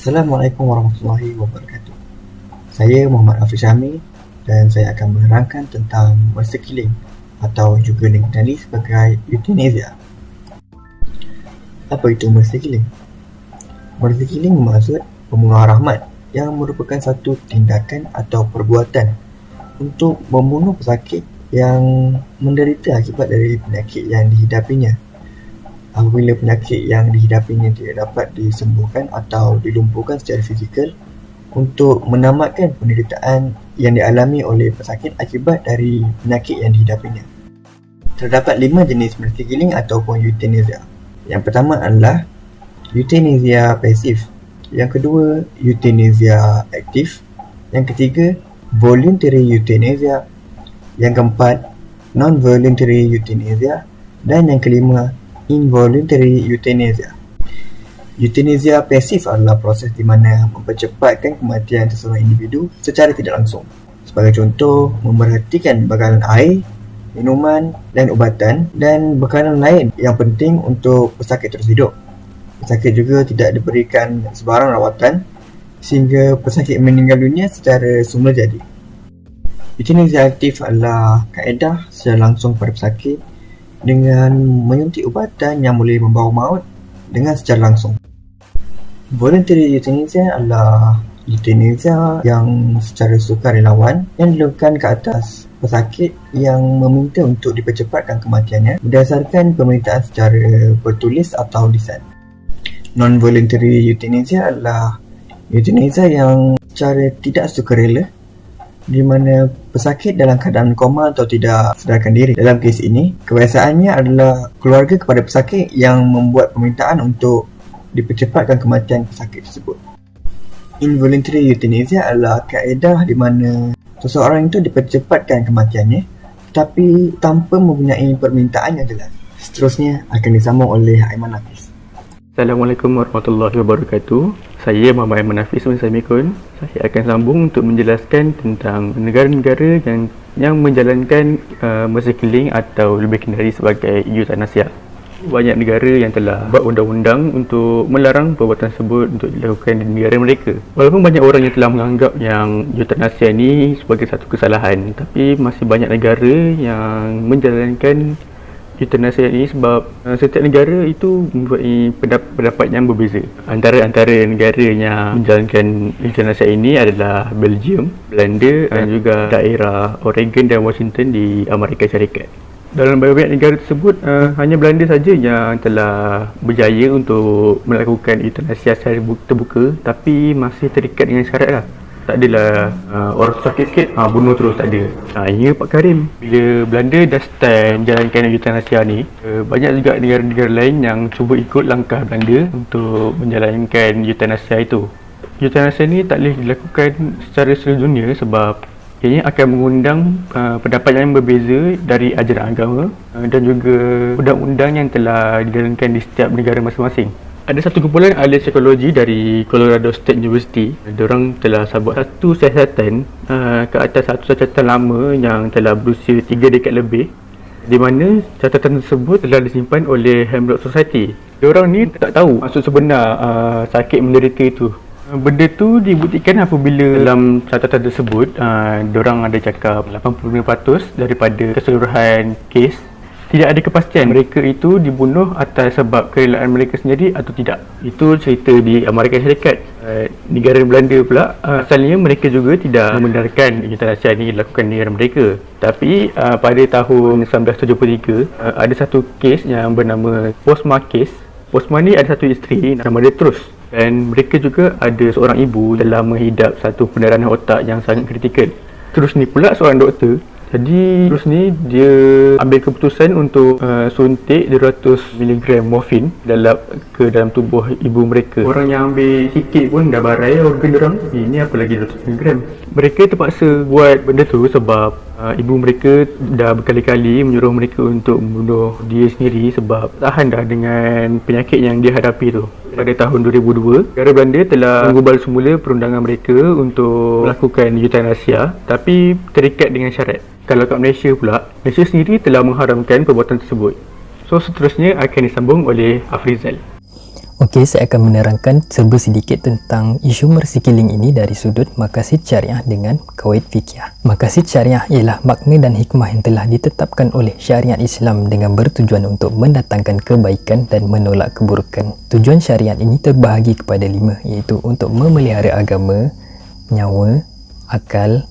Assalamualaikum warahmatullahi wabarakatuh. Saya Muhammad Hafiz Syami dan saya akan menerangkan tentang murder killing atau juga dikenali sebagai euthanasia. Apa itu murder killing? Murder killing bermaksud pembunuhan rahmat yang merupakan satu tindakan atau perbuatan untuk membunuh pesakit yang menderita akibat dari penyakit yang dihidapinya. Apabila penyakit yang dihidapinya tidak dapat disembuhkan atau dilumpuhkan secara fizikal untuk menamatkan penderitaan yang dialami oleh pesakit akibat dari penyakit yang dihidapinya. Terdapat 5 jenis murder killing ataupun euthanasia. Yang pertama adalah euthanasia pasif. Yang kedua, euthanasia aktif. Yang ketiga, voluntary euthanasia. Yang keempat, non-voluntary euthanasia. Dan yang kelima, involuntary euthanasia. Euthanasia pasif adalah proses di mana mempercepatkan kematian seseorang individu secara tidak langsung. Sebagai contoh, memerhatikan bekalan air, minuman dan ubatan dan bekalan lain yang penting untuk pesakit terus hidup. Pesakit juga tidak diberikan sebarang rawatan sehingga pesakit meninggal dunia secara semula jadi. Euthanasia aktif adalah kaedah secara langsung pada pesakit dengan menyuntik ubatan yang boleh membawa maut dengan secara langsung. Voluntary euthanasia adalah euthanasia yang secara sukarelawan yang dilakukan ke atas pesakit yang meminta untuk dipercepatkan kematiannya berdasarkan permintaan secara bertulis atau lisan. Non-voluntary euthanasia adalah euthanasia yang secara tidak sukarela di mana pesakit dalam keadaan koma atau tidak sedarkan diri. Dalam kes ini, kebiasaannya adalah keluarga kepada pesakit yang membuat permintaan untuk dipercepatkan kematian pesakit tersebut. Involuntary euthanasia adalah kaedah di mana seseorang itu dipercepatkan kematiannya tetapi tanpa mempunyai permintaan yang jelas. Seterusnya akan disambung oleh Aiman Hafiz. Assalamualaikum warahmatullahi wabarakatuh. Saya Muhammad Aiman Hafiz Assalamualaikum. Saya akan sambung untuk menjelaskan tentang negara-negara yang menjalankan murder killing atau lebih dikenali sebagai euthanasia. Banyak negara yang telah buat undang-undang untuk melarang perbuatan tersebut untuk dilakukan di negara mereka. Walaupun banyak orang yang telah menganggap yang euthanasia ini sebagai satu kesalahan, tapi masih banyak negara yang menjalankan euthanasia ini sebab setiap negara itu mempunyai pendapat yang berbeza. Antara negara yang menjalankan euthanasia ini adalah Belgium, Belanda dan juga daerah Oregon dan Washington di Amerika Syarikat. Dalam banyak negara tersebut, hanya Belanda saja yang telah berjaya untuk melakukan euthanasia secara terbuka tapi masih terikat dengan syarat lah. Tak adalah orang sakit sikit bunuh terus, tak ada. Ini Pak Karim, bila Belanda dah stand jalankan euthanasia ni, banyak juga negara-negara lain yang cuba ikut langkah Belanda untuk menjalankan euthanasia itu. Euthanasia ni tak boleh dilakukan secara seluruh dunia sebab ianya akan mengundang pendapat yang berbeza dari ajaran agama dan juga undang-undang yang telah dijalankan di setiap negara masing-masing. Ada satu kumpulan ahli psikologi dari Colorado State University. Diorang telah buat satu siasatan ke atas satu catatan lama yang telah berusia 3 dekad lebih, di mana catatan tersebut telah disimpan oleh Hemlock Society. Diorang ni tak tahu maksud sebenar sakit menderita itu. Benda tu dibuktikan apabila dalam catatan tersebut diorang ada cakap 85% daripada keseluruhan kes tidak ada kepastian mereka itu dibunuh atas sebab kerelaan mereka sendiri atau tidak. Itu cerita di Amerika Syarikat. Negara Belanda pula, asalnya mereka juga tidak membenarkan euthanasia ini dilakukan di negara mereka. Tapi pada tahun 1973, ada satu kes yang bernama Postma case. Postma ni ada satu isteri nama dia Truss. Dan mereka juga ada seorang ibu telah menghidap satu pendarahan otak yang sangat kritikal. Truss ni pula seorang doktor. Jadi terus ni dia ambil keputusan untuk suntik 200mg morfin dalam tubuh ibu mereka. Orang yang ambil sikit pun dah barai organ diorang. Ini apa lagi 200mg. Mereka terpaksa buat benda tu sebab ibu mereka dah berkali-kali menyuruh mereka untuk membunuh dia sendiri sebab tahan dah dengan penyakit yang dia hadapi tu. Pada tahun 2002, negara Belanda telah menggubal semula perundangan mereka untuk melakukan euthanasia tapi terikat dengan syarat. Kalau kat Malaysia pula, Malaysia sendiri telah mengharamkan perbuatan tersebut. So seterusnya akan disambung oleh Afrizal. Okey, saya akan menerangkan serba sedikit tentang isu mersikiling ini dari sudut maqasid syariah dengan kawaid fiqhiyah. Maqasid syariah ialah makna dan hikmah yang telah ditetapkan oleh syariat Islam dengan bertujuan untuk mendatangkan kebaikan dan menolak keburukan. Tujuan syariat ini terbahagi kepada 5, iaitu untuk memelihara agama, nyawa, akal,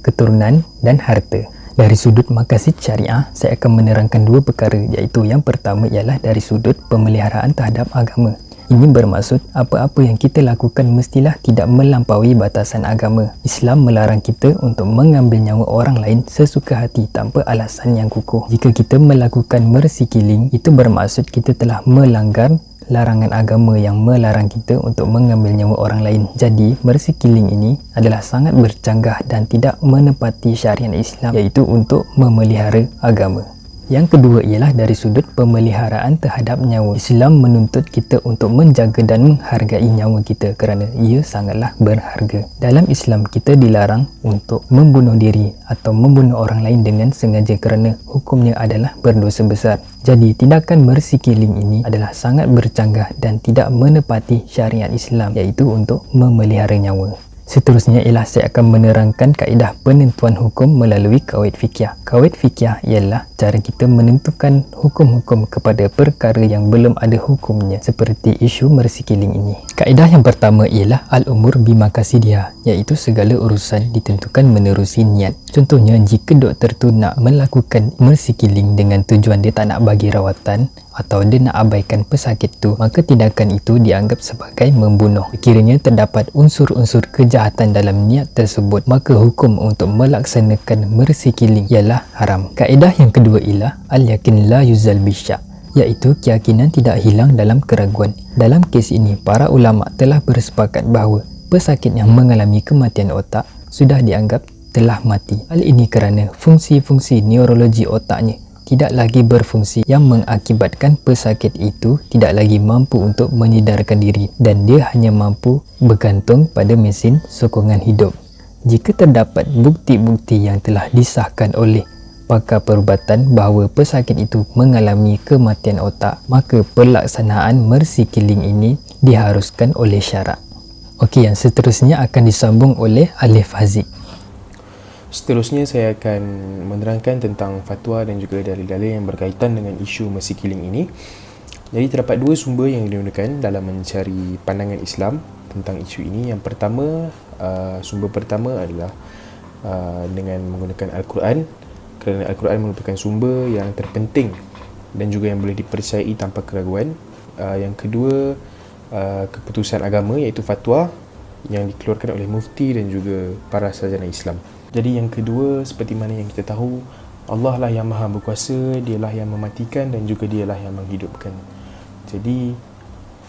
keturunan dan harta. Dari sudut maqasid syariah, saya akan menerangkan 2 perkara, iaitu yang pertama ialah dari sudut pemeliharaan terhadap agama. Ini bermaksud apa-apa yang kita lakukan mestilah tidak melampaui batasan agama. Islam melarang kita untuk mengambil nyawa orang lain sesuka hati tanpa alasan yang kukuh. Jika kita melakukan mersikiling, itu bermaksud kita telah melanggar larangan agama yang melarang kita untuk mengambil nyawa orang lain. Jadi, mersikiling ini adalah sangat bercanggah dan tidak menepati syariat Islam, iaitu untuk memelihara agama. Yang kedua ialah dari sudut pemeliharaan terhadap nyawa. Islam menuntut kita untuk menjaga dan menghargai nyawa kita kerana ia sangatlah berharga. Dalam Islam, kita dilarang untuk membunuh diri atau membunuh orang lain dengan sengaja kerana hukumnya adalah berdosa besar. Jadi, tindakan mersikiling ini adalah sangat bercanggah dan tidak menepati syariat Islam, iaitu untuk memelihara nyawa. Seterusnya ialah saya akan menerangkan kaedah penentuan hukum melalui kawaid fiqhiyah. Kawaid fiqhiyah ialah cara kita menentukan hukum-hukum kepada perkara yang belum ada hukumnya, seperti isu mersikiling ini. Kaedah yang pertama ialah al-umur bimaqasidiha, iaitu segala urusan ditentukan menerusi niat. Contohnya, jika doktor tu nak melakukan mersikiling dengan tujuan dia tak nak bagi rawatan atau dia nak abaikan pesakit tu, maka tindakan itu dianggap sebagai membunuh. Sekiranya terdapat unsur-unsur kejahatan dalam niat tersebut, maka hukum untuk melaksanakan mersikiling ialah haram. Kaedah yang kedua ialah al-yakin la yuzal bisyak, iaitu keyakinan tidak hilang dalam keraguan. Dalam kes ini, para ulama telah bersepakat bahawa pesakit yang mengalami kematian otak sudah dianggap telah mati. Hal ini kerana fungsi-fungsi neurologi otaknya tidak lagi berfungsi, yang mengakibatkan pesakit itu tidak lagi mampu untuk menyedarkan diri dan dia hanya mampu bergantung pada mesin sokongan hidup. Jika terdapat bukti-bukti yang telah disahkan oleh pakar perubatan bahawa pesakit itu mengalami kematian otak, maka pelaksanaan mersikiling ini diharuskan oleh syarak. Okey, yang seterusnya akan disambung oleh Alif Haziq. Seterusnya saya akan menerangkan tentang fatwa dan juga dalil-dalil yang berkaitan dengan isu mersikiling ini. Jadi terdapat 2 sumber yang digunakan dalam mencari pandangan Islam tentang isu ini. Yang pertama, sumber pertama adalah dengan menggunakan Al-Quran, kerana Al-Quran merupakan sumber yang terpenting dan juga yang boleh dipercayai tanpa keraguan. Yang kedua, keputusan agama, iaitu fatwa yang dikeluarkan oleh mufti dan juga para sarjana Islam. Jadi yang kedua, seperti mana yang kita tahu, Allah lah yang maha berkuasa, dialah yang mematikan dan juga dialah yang menghidupkan. Jadi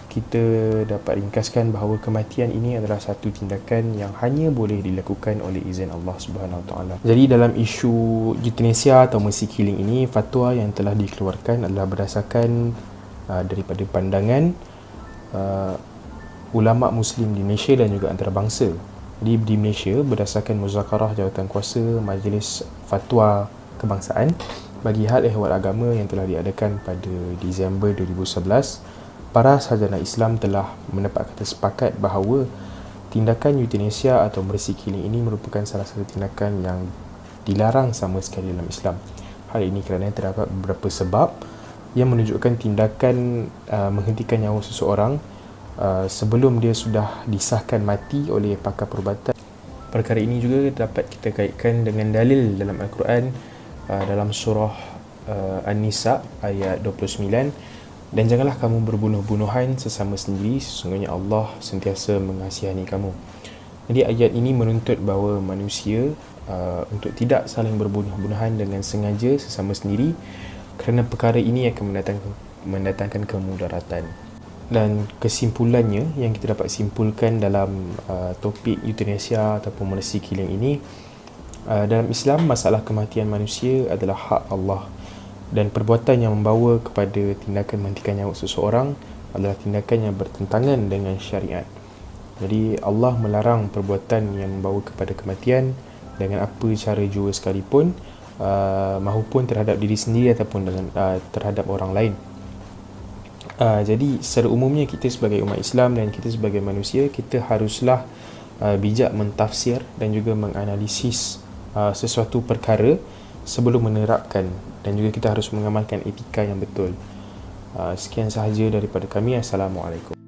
kita dapat ringkaskan bahawa kematian ini adalah satu tindakan yang hanya boleh dilakukan oleh izin Allah Subhanahu Wa Taala. Jadi dalam isu euthanasia atau mersikiling ini, fatwa yang telah dikeluarkan adalah berdasarkan daripada pandangan ulama Muslim di Malaysia dan juga antarabangsa. Di Malaysia, berdasarkan muzakarah jawatan kuasa Majlis Fatwa Kebangsaan bagi hal ehwal agama yang telah diadakan pada Disember 2011, para sarjana Islam telah mendapat kata sepakat bahawa tindakan euthanasia atau mersikiling ini merupakan salah satu tindakan yang dilarang sama sekali dalam Islam. Hal ini kerana terdapat beberapa sebab yang menunjukkan tindakan menghentikan nyawa seseorang sebelum dia sudah disahkan mati oleh pakar perubatan. Perkara ini juga dapat kita kaitkan dengan dalil dalam Al-Quran dalam surah An-Nisa ayat 29, dan janganlah kamu berbunuh-bunuhan sesama sendiri, sesungguhnya Allah sentiasa mengasihani kamu. Jadi ayat ini menuntut bahawa manusia untuk tidak saling berbunuh-bunuhan dengan sengaja sesama sendiri, kerana perkara ini akan mendatangkan kemudaratan. Dan kesimpulannya yang kita dapat simpulkan dalam topik euthanasia ataupun mersikiling ini, dalam Islam, masalah kematian manusia adalah hak Allah, dan perbuatan yang membawa kepada tindakan menghentikan nyawa seseorang adalah tindakan yang bertentangan dengan syariat. Jadi Allah melarang perbuatan yang membawa kepada kematian dengan apa cara jua sekalipun, mahupun terhadap diri sendiri ataupun dengan terhadap orang lain. Jadi secara umumnya kita sebagai umat Islam dan kita sebagai manusia, kita haruslah bijak mentafsir dan juga menganalisis sesuatu perkara sebelum menerapkan, dan juga kita harus mengamalkan etika yang betul. Sekian sahaja daripada kami. Assalamualaikum.